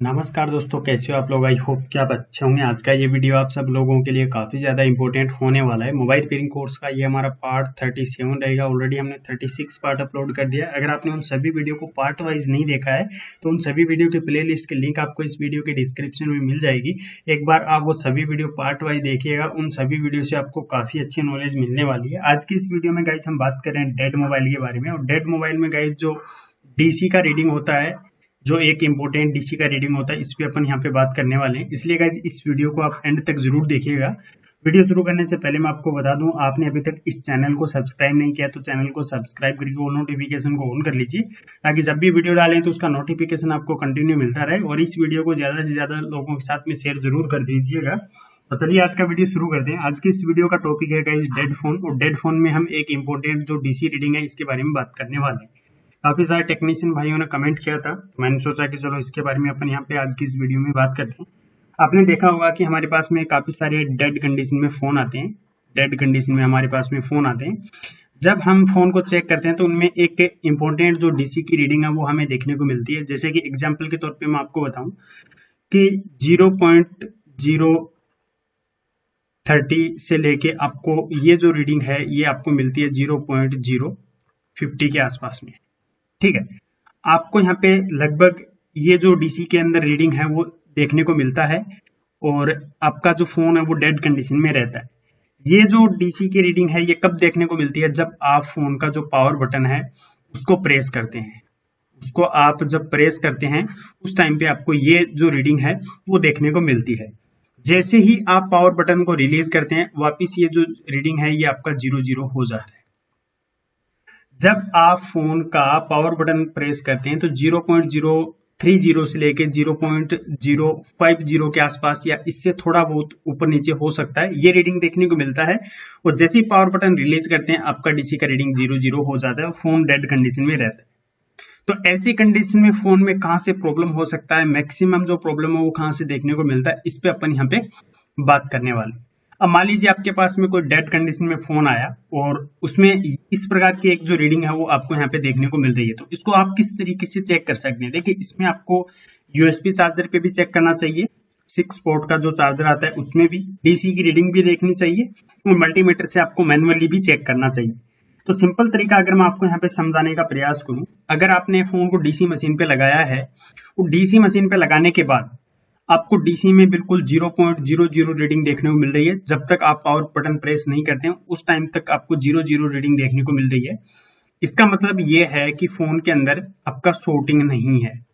नमस्कार दोस्तों, कैसे हो आप लोग। आई होप कि आप अच्छे होंगे। आज का ये वीडियो आप सब लोगों के लिए काफ़ी ज़्यादा इंपॉर्टेंट होने वाला है। मोबाइल रिपेयरिंग कोर्स का ये हमारा पार्ट 37 रहेगा। ऑलरेडी हमने 36 पार्ट अपलोड कर दिया। अगर आपने उन सभी वीडियो को पार्ट वाइज नहीं देखा है तो उन सभी वीडियो के प्ले लिस्ट की लिंक आपको इस वीडियो के डिस्क्रिप्शन में मिल जाएगी। एक बार आप वो सभी वीडियो पार्ट वाइज देखिएगा। उन सभी वीडियो से आपको काफ़ी अच्छी नॉलेज मिलने वाली है। आज की इस वीडियो में गाइज हम बात कर रहे हैं डेड मोबाइल के बारे में। और डेड मोबाइल में गाइज जो डीसी का रीडिंग होता है, जो एक इम्पोर्टेंट डीसी का रीडिंग होता है, इस पे अपन यहाँ पे बात करने वाले हैं। इसलिए गाइज इस वीडियो को आप एंड तक जरूर देखिएगा। वीडियो शुरू करने से पहले मैं आपको बता दूं, आपने अभी तक इस चैनल को सब्सक्राइब नहीं किया तो चैनल को सब्सक्राइब करके वो नोटिफिकेशन को ऑन कर लीजिए, ताकि जब भी वीडियो डालें तो उसका नोटिफिकेशन आपको कंटिन्यू मिलता रहे। और इस वीडियो को ज्यादा से ज्यादा लोगों के साथ में शेयर जरूर कर दीजिएगा। तो चलिए आज का वीडियो शुरू करते हैं। आज की इस वीडियो का टॉपिक है गाइज डेड फोन। और डेड फोन में हम एक इम्पोर्टेंट जो डीसी रीडिंग है इसके बारे में बात करने वाले हैं। काफी सारे टेक्नीशियन भाइयों ने कमेंट किया था, मैंने सोचा कि चलो इसके बारे में अपन यहाँ पे आज की इस वीडियो में बात करते हैं। आपने देखा होगा कि हमारे पास में काफी सारे डेड कंडीशन में फोन आते हैं। डेड कंडीशन में हमारे पास में फोन आते हैं। जब हम फोन को चेक करते हैं तो उनमें एक इम्पोर्टेंट जो डीसी की रीडिंग है वो हमें देखने को मिलती है। जैसे कि एग्जाम्पल के तौर पर मैं आपको बताऊं कि 0.030 से लेके आपको ये जो रीडिंग है ये आपको मिलती है 0.050 के आसपास में। ठीक है, आपको यहाँ पे लगभग ये जो डीसी के अंदर रीडिंग है वो देखने को मिलता है। और आपका जो फोन है वो डेड कंडीशन में रहता है। ये जो डीसी की रीडिंग है ये कब देखने को मिलती है? जब आप फोन का जो पावर बटन है उसको प्रेस करते हैं। उसको आप जब प्रेस करते हैं उस टाइम पे आपको ये जो रीडिंग है वो देखने को मिलती है। जैसे ही आप पावर बटन को रिलीज करते हैं वापिस ये जो रीडिंग है ये आपका 0 हो जाता है। जब आप फोन का पावर बटन प्रेस करते हैं तो 0.030 से लेके 0.050 के आसपास या इससे थोड़ा बहुत ऊपर नीचे हो सकता है, ये रीडिंग देखने को मिलता है। और जैसे ही पावर बटन रिलीज करते हैं आपका डीसी का रीडिंग 0 हो जाता है और फोन डेड कंडीशन में रहता है। तो ऐसी कंडीशन में फोन में कहां से प्रॉब्लम हो सकता है, मैक्सिमम जो प्रॉब्लम है वो कहां से देखने को मिलता है, इस पे अपन यहाँ पे बात करने वाले। अब मान लीजिए आपके पास में कोई डेड कंडीशन में फोन आया और उसमें इस प्रकार की एक जो रीडिंग है वो आपको यहाँ पे देखने को मिल रही है। तो इसको आप किस तरीके से चेक कर सकते हैं? देखिए, इसमें आपको यूएसबी चार्जर पे भी चेक करना चाहिए। 6 पोर्ट का जो चार्जर आता है उसमें भी डीसी की रीडिंग भी देखनी चाहिए और मल्टीमीटर से आपको मैनुअली भी चेक करना चाहिए। तो सिंपल तरीका अगर मैं आपको यहाँ पे समझाने का प्रयास करूं, अगर आपने फोन को डीसी मशीन पे लगाया है, वो डीसी मशीन पे लगाने के बाद आपको डीसी में बिल्कुल 0.00 रीडिंग देखने को मिल रही है। जब तक आप पावर बटन प्रेस नहीं करते हैं उस टाइम तक आपको 0 रीडिंग देखने को मिल रही है। इसका मतलब ये है कि फोन के अंदर आपका शॉर्टिंग नहीं है।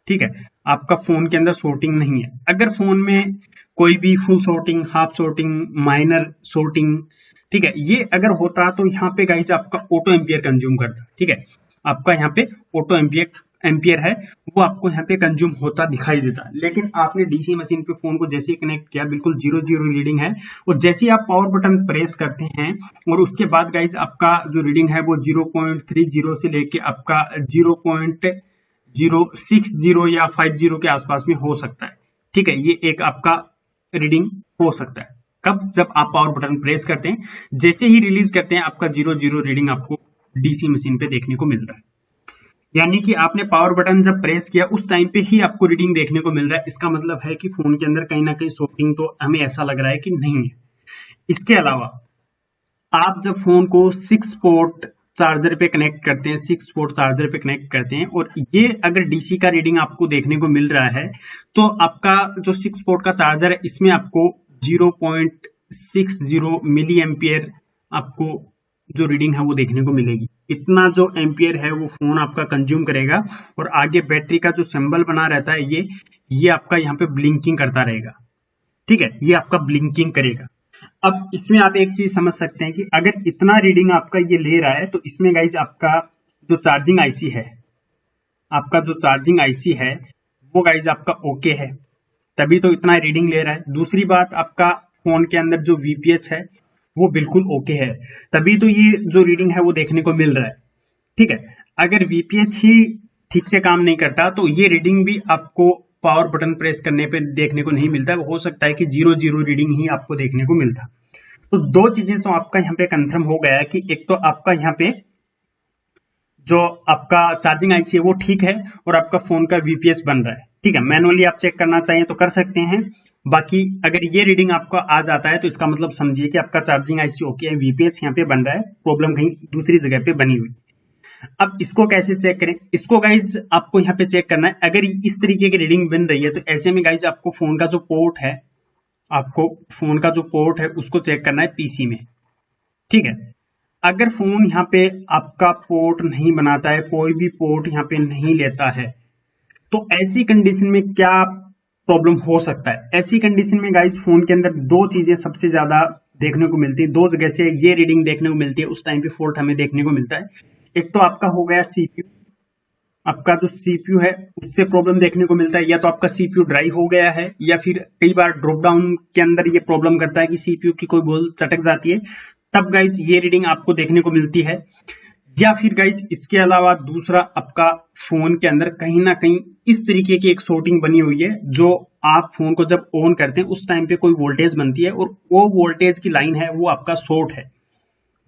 ठीक है, आपका फोन के अंदर शॉर्टिंग नहीं है। अगर फोन में कोई भी full shorting, half shorting, minor shorting, ठीक है, ये अगर होता तो यहाँ पे गाइज आपका ऑटो एम्पियर कंज्यूम करता। ठीक है, आपका यहाँ पे ऑटो एम्पियर है वो आपको यहाँ पे कंज्यूम होता दिखाई देता। लेकिन आपने डीसी मशीन पे फोन को जैसे ही कनेक्ट किया बिल्कुल 0 रीडिंग है। और जैसे ही आप पावर बटन प्रेस करते हैं और उसके बाद गाइज आपका जो रीडिंग है वो 0.30 से लेके आपका 0.060 या 50 के आसपास में हो सकता है। ठीक है, ये एक आपका रीडिंग हो सकता है। कब? जब आप पावर बटन प्रेस करते हैं, जैसे ही रिलीज करते हैं आपका 0 रीडिंग आपको डीसी मशीन पे देखने को मिलता है। यानी कि आपने पावर बटन जब प्रेस किया उस टाइम पे ही आपको रीडिंग देखने को मिल रहा है। इसका मतलब है कि फोन के अंदर कहीं ना कहीं शॉर्टिंग तो हमें ऐसा लग रहा है कि नहीं है। इसके अलावा आप जब फोन को 6 पोर्ट चार्जर पे कनेक्ट करते हैं, 6 पोर्ट चार्जर पे कनेक्ट करते हैं और ये अगर डीसी का रीडिंग आपको देखने को मिल रहा है तो आपका जो 6 पोर्ट का चार्जर है इसमें आपको 0.60 मिली एम्पियर आपको जो रीडिंग है वो देखने को मिलेगी। इतना जो एम्पियर है वो फोन आपका कंज्यूम करेगा। और आगे बैटरी का जो सिंबल बना रहता है ये आपका यहाँ पे ब्लिंकिंग करता रहेगा। ठीक है, ये आपका ब्लिंकिंग करेगा। अब इसमें आप एक चीज समझ सकते हैं कि अगर इतना रीडिंग आपका ये ले रहा है तो इसमें गाइज आपका जो चार्जिंग आईसी है, आपका जो चार्जिंग आईसी है वो गाइज आपका ओके है, तभी तो इतना रीडिंग ले रहा है। दूसरी बात, आपका फोन के अंदर जो वीपीएच है वो बिल्कुल ओके है, तभी तो ये जो रीडिंग है वो देखने को मिल रहा है। ठीक है, अगर वीपीएच ही ठीक से काम नहीं करता तो ये रीडिंग भी आपको पावर बटन प्रेस करने पे देखने को नहीं मिलता। हो सकता है कि 0 रीडिंग ही आपको देखने को मिलता। तो दो चीजें तो आपका यहाँ पे कंफर्म हो गया है कि एक तो आपका यहाँ पे जो आपका चार्जिंग आईसी है वो ठीक है और आपका फोन का वीपीएच बन रहा है। ठीक है, मैनुअली आप चेक करना चाहिए तो कर सकते हैं। बाकी अगर ये रीडिंग आपको आ जाता है तो इसका मतलब समझिए कि आपका चार्जिंग आईसी ओके है, वीपीएच यहाँ पे बन रहा है, प्रॉब्लम कहीं दूसरी जगह पे बनी हुई। अब इसको कैसे चेक करें, इसको गाइज आपको यहाँ पे चेक करना है। अगर इस तरीके की रीडिंग बन रही है तो ऐसे में गाइज आपको फोन का जो पोर्ट है, उसको चेक करना है पीसी में। ठीक है, अगर फोन यहाँ पे आपका पोर्ट नहीं बनाता है, कोई भी पोर्ट यहाँ पे नहीं लेता है, तो ऐसी कंडीशन में क्या प्रॉब्लम हो सकता है? ऐसी कंडीशन में गाइज फोन के अंदर दो चीजें सबसे ज्यादा देखने को मिलती है, दो जगह से ये रीडिंग देखने को मिलती है, उस टाइम पे फॉल्ट हमें देखने को मिलता है। एक तो आपका हो गया सीपीयू, आपका जो सीपीयू है उससे प्रॉब्लम देखने को मिलता है, या तो आपका सीपीयू ड्राई हो गया है, या फिर कई बार ड्रॉप डाउन के अंदर ये प्रॉब्लम करता है कि सीपीयू की कोई बोल चटक जाती है, तब गाइज ये रीडिंग आपको देखने को मिलती है। या फिर गाइज इसके अलावा दूसरा, आपका फोन के अंदर कहीं ना कहीं इस तरीके की एक शॉर्टिंग बनी हुई है, जो आप फोन को जब ऑन करते हैं उस टाइम पे कोई वोल्टेज बनती है और वो वोल्टेज की लाइन है वो आपका शॉर्ट है।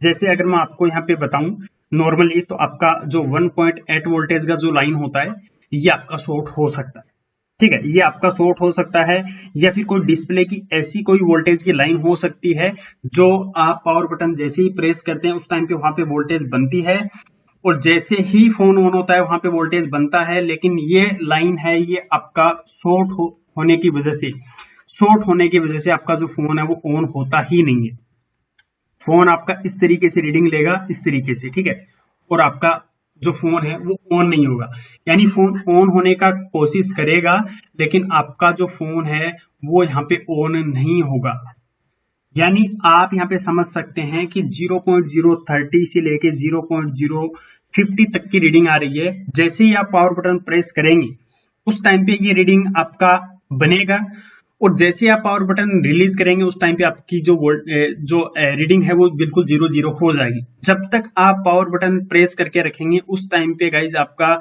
जैसे अगर मैं आपको यहाँ पे बताऊं नॉर्मली, तो आपका जो 1.8 वोल्टेज का जो लाइन होता है ये आपका शॉर्ट हो सकता है। ठीक है, ये आपका शॉर्ट हो सकता है, या फिर कोई डिस्प्ले की ऐसी कोई वोल्टेज की लाइन हो सकती है जो आप पावर बटन जैसे ही प्रेस करते हैं उस टाइम पे वहां पे वोल्टेज बनती है, और जैसे ही फोन ऑन होता है वहां पे वोल्टेज बनता है, लेकिन ये लाइन है ये आपका होने की वजह से आपका जो फोन है वो ऑन होता ही नहीं है। फोन आपका इस तरीके से रीडिंग लेगा, इस तरीके से, ठीक है, और आपका जो फोन है वो ऑन नहीं होगा, यानी फोन ऑन होने का कोशिश करेगा लेकिन आपका जो फोन है वो यहाँ पे ऑन नहीं होगा। यानी आप यहाँ पे समझ सकते हैं कि 0.030 से लेके 0.050 तक की रीडिंग आ रही है। जैसे ही आप पावर बटन प्रेस करेंगे उस टाइम पे ये रीडिंग आपका बनेगा, और जैसे आप पावर बटन रिलीज करेंगे उस टाइम पे आपकी जो रीडिंग है वो बिल्कुल 0 हो जाएगी। जब तक आप पावर बटन प्रेस करके रखेंगे उस टाइम पे गाइज आपका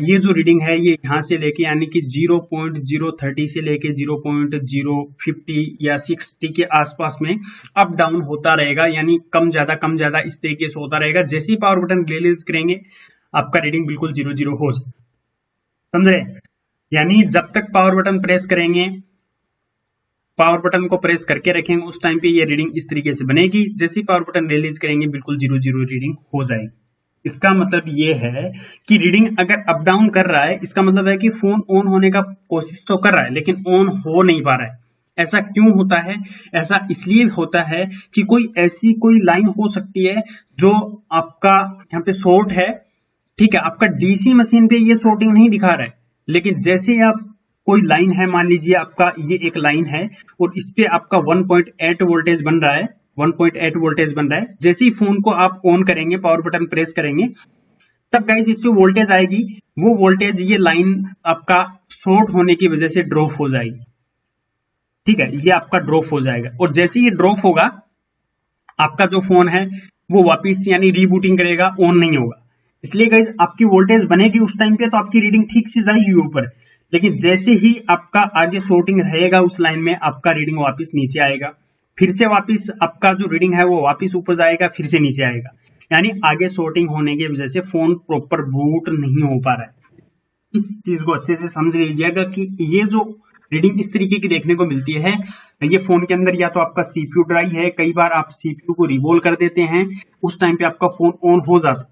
ये जो रीडिंग है ये यहाँ से लेके यानी कि 0.030 से लेके 0.050 या 60 के आसपास में अप डाउन होता रहेगा, यानी कम ज्यादा इस तरीके से होता रहेगा। जैसे ही पावर बटन रिलीज करेंगे आपका रीडिंग बिल्कुल 0 हो जाएगा, समझ रहे? यानी जब तक पावर बटन प्रेस करेंगे, पावर बटन को प्रेस करके रखेंगे उस टाइम पे ये रीडिंग इस तरीके से बनेगी, जैसे ही पावर बटन रिलीज करेंगे बिल्कुल 0 रीडिंग हो जाएगी। इसका मतलब ये है कि रीडिंग अगर अप डाउन कर रहा है, इसका मतलब है कि फोन ऑन होने का कोशिश तो कर रहा है लेकिन ऑन हो नहीं पा रहा है। ऐसा क्यों होता है? ऐसा इसलिए होता है कि कोई लाइन हो सकती है जो आपका यहाँ पे शॉर्ट है, ठीक है, आपका डीसी मशीन पे ये शॉर्टिंग नहीं दिखा रहा है, लेकिन जैसे ही आप कोई लाइन है, मान लीजिए आपका ये एक लाइन है और इस पे आपका 1.8 वोल्टेज बन रहा है, 1.8 वोल्टेज बन रहा है, जैसे ही फोन को आप ऑन करेंगे, पावर बटन प्रेस करेंगे, तब गाइज इस पे वोल्टेज आएगी, वो वोल्टेज ये लाइन आपका शॉर्ट होने की वजह से ड्रॉप हो जाएगी। ठीक है, ये आपका ड्रॉप हो जाएगा, और जैसे ये ड्रॉप होगा आपका जो फोन है वो वापिस यानी रीबूटिंग करेगा, ऑन नहीं होगा। इसलिए गाइज आपकी वोल्टेज बनेगी उस टाइम पे तो आपकी रीडिंग ठीक से जाएगी ऊपर, लेकिन जैसे ही आपका आगे शॉर्टिंग रहेगा उस लाइन में आपका रीडिंग वापस नीचे आएगा, फिर से वापस आपका जो रीडिंग है वो वापस ऊपर जाएगा, फिर से नीचे आएगा, यानी आगे शॉर्टिंग होने की वजह से फोन प्रॉपर बूट नहीं हो पा रहा है। इस चीज को अच्छे से समझ लीजिएगा कि ये जो रीडिंग इस तरीके की देखने को मिलती है, ये फोन के अंदर या तो आपका सीपीयू ड्राई है, कई बार आप सीपीयू को रिवॉल्व कर देते हैं, उस टाइम पे आपका फोन ऑन हो जाता है,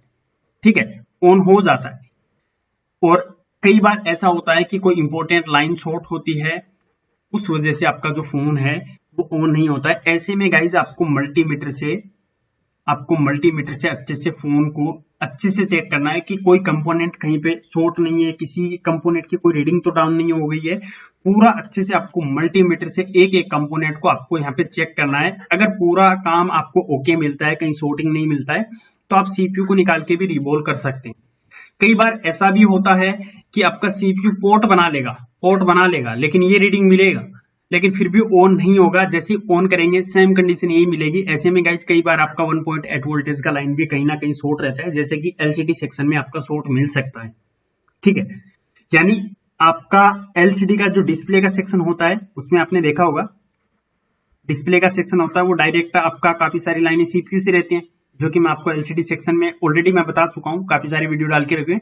ठीक है, ऑन हो जाता है। और कई बार ऐसा होता है कि कोई इंपॉर्टेंट लाइन शॉर्ट होती है, उस वजह से आपका जो फोन है वो ऑन नहीं होता है। ऐसे में गाइज आपको मल्टीमीटर से अच्छे से फोन को अच्छे से चेक करना है कि कोई कंपोनेंट कहीं पे शॉर्ट नहीं है, किसी कंपोनेंट की कोई रीडिंग तो डाउन नहीं हो गई है। पूरा अच्छे से आपको मल्टीमीटर से एक एक कंपोनेंट को आपको यहाँ पे चेक करना है। अगर पूरा काम आपको ओके मिलता है, कहीं शॉर्टिंग नहीं मिलता है, तो आप सीपीयू को निकाल के भी रिवॉल्व कर सकते हैं। कई बार ऐसा भी होता है कि आपका सीपीयू पोर्ट बना लेगा लेकिन ये रीडिंग मिलेगा, लेकिन फिर भी ऑन नहीं होगा। जैसे ऑन करेंगे सेम कंडीशन यही मिलेगी। ऐसे में गाइज कई बार आपका 1.8 वोल्टेज का लाइन भी कहीं ना कहीं शॉर्ट रहता है, जैसे कि एलसीडी सेक्शन में आपका शॉर्ट मिल सकता है, ठीक है। यानी आपका एलसीडी का जो डिस्प्ले का सेक्शन होता है उसमें आपने देखा होगा, डिस्प्ले का सेक्शन होता है वो डायरेक्ट आपका काफी सारी लाइनें सीपीयू से रहती हैं, जो कि मैं आपको एलसीडी सेक्शन में ऑलरेडी मैं बता चुका हूँ, काफी सारी वीडियो डाल के रखे।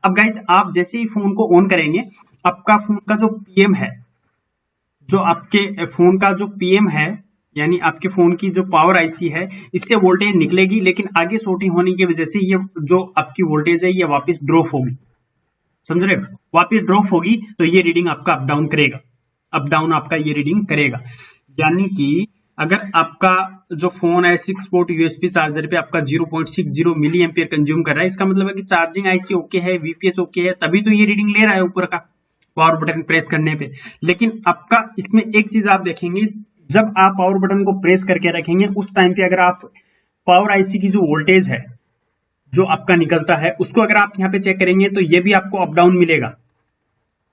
अब गाइज आप जैसे ही फोन को ऑन करेंगे, आपका फोन का जो पीएम है, जो आपके फोन का जो पीएम है, यानी आपके फोन की जो पावर आईसी है, इससे वोल्टेज निकलेगी, लेकिन आगे शॉर्टिंग होने की वजह से ये जो आपकी वोल्टेज है ये वापस ड्रॉप होगी, समझ रहे हो, वापस ड्रॉप होगी, तो ये रीडिंग आपका अप डाउन करेगा, अप डाउन आपका ये रीडिंग करेगा। यानी कि अगर आपका जो फोन है 6 पोर्ट यूएसबी चार्जर पे आपका 0.60 मिली एम्पियर कंज्यूम कर रहा है, इसका मतलब है कि चार्जिंग आईसी ओके है, वीपीएस ओके है, तभी तो ये रीडिंग ले रहा है ऊपर का पावर बटन प्रेस करने पे। लेकिन आपका इसमें एक चीज आप देखेंगे, जब आप पावर बटन को प्रेस करके रखेंगे उस टाइम पे अगर आप पावर आईसी की जो वोल्टेज है जो आपका निकलता है उसको अगर आप यहाँ पे चेक करेंगे तो ये भी आपको अप डाउन मिलेगा,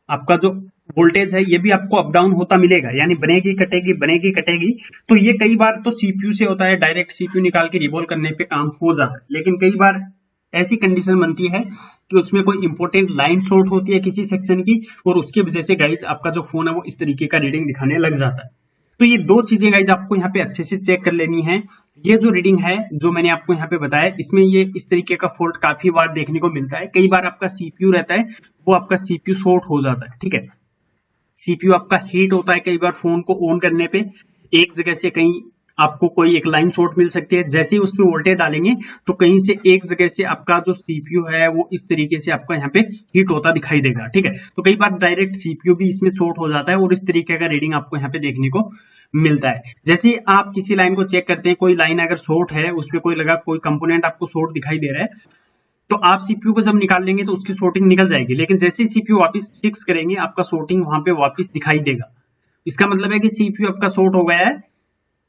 आपका जो वोल्टेज है ये भी आपको अप डाउन होता मिलेगा, यानी बनेगी कटेगी बनेगी कटेगी। तो ये कई बार तो सीपीयू से होता है, डायरेक्ट सीपीयू निकाल के रिवॉल्व करने पे काम हो जाता है, लेकिन कई बार ऐसी कंडीशन बनती है कि उसमें कोई इंपॉर्टेंट लाइन शॉर्ट होती है किसी सेक्शन की, और उसकी वजह से गाइज आपका जो फोन है वो इस तरीके का रीडिंग दिखाने लग जाता है। तो ये दो चीजें गाइज आपको यहाँ पे अच्छे से चेक कर लेनी है। ये जो रीडिंग है जो मैंने आपको यहाँ पे बताया, इसमें ये इस तरीके का फॉल्ट काफी बार देखने को मिलता है। कई बार आपका सीपीयू रहता है वो आपका सीपीयू शॉर्ट हो जाता है, ठीक है, सीपीयू आपका हीट होता है, कई बार फोन को ऑन करने पे एक जगह से कहीं आपको कोई एक लाइन शॉर्ट मिल सकती है, जैसे ही उसमें वोल्टेज डालेंगे तो कहीं से एक जगह से आपका जो सीपीयू है वो इस तरीके से आपका यहाँ पे हीट होता दिखाई देगा, ठीक है। तो कई बार डायरेक्ट सीपीयू भी इसमें शॉर्ट हो जाता है और इस तरीके का रीडिंग आपको यहाँ पे देखने को मिलता है। जैसे ही आप किसी लाइन को चेक करते हैं, कोई लाइन अगर शॉर्ट है, उसमें कोई लगा कोई कंपोनेंट आपको शॉर्ट दिखाई दे रहा है, तो आप सीपीयू को जब निकाल लेंगे तो उसकी शॉर्टिंग निकल जाएगी, लेकिन जैसे ही सीपीयू वापस फिक्स करेंगे आपका शॉर्टिंग वहां पे वापस दिखाई देगा। इसका मतलब है कि सीपीयू आपका शॉर्ट हो गया है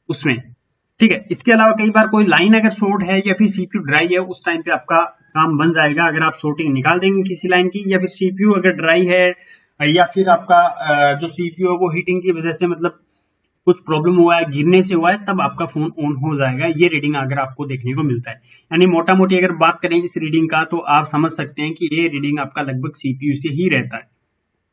उसमें, ठीक है। इसके अलावा कई बार कोई लाइन अगर शॉर्ट है या फिर सीपीयू ड्राई है, उस टाइम पे आपका काम बन जाएगा अगर आप शॉर्टिंग निकाल देंगे किसी लाइन की, या फिर सीपीयू अगर ड्राई है या फिर आपका जो सीपीयू है वो हीटिंग की वजह से मतलब कुछ प्रॉब्लम हुआ है, गिरने से हुआ है, तब आपका फोन ऑन हो जाएगा। ये रीडिंग अगर आपको देखने को मिलता है, यानी मोटा मोटी अगर बात करें इस रीडिंग का, तो आप समझ सकते हैं कि ये रीडिंग आपका लगभग सीपीयू से ही रहता है,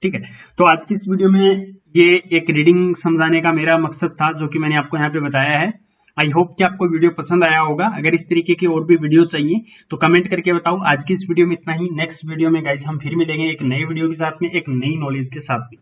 ठीक है। तो आज की इस वीडियो में ये एक रीडिंग समझाने का मेरा मकसद था, जो कि मैंने आपको यहाँ पे बताया है। आई होप कि आपको वीडियो पसंद आया होगा। अगर इस तरीके की और भी वीडियो चाहिए तो कमेंट करके बताओ। आज की इस वीडियो में इतना ही। नेक्स्ट वीडियो में गाइस हम फिर मिलेंगे एक नए वीडियो के साथ में, एक नई नॉलेज के साथ में।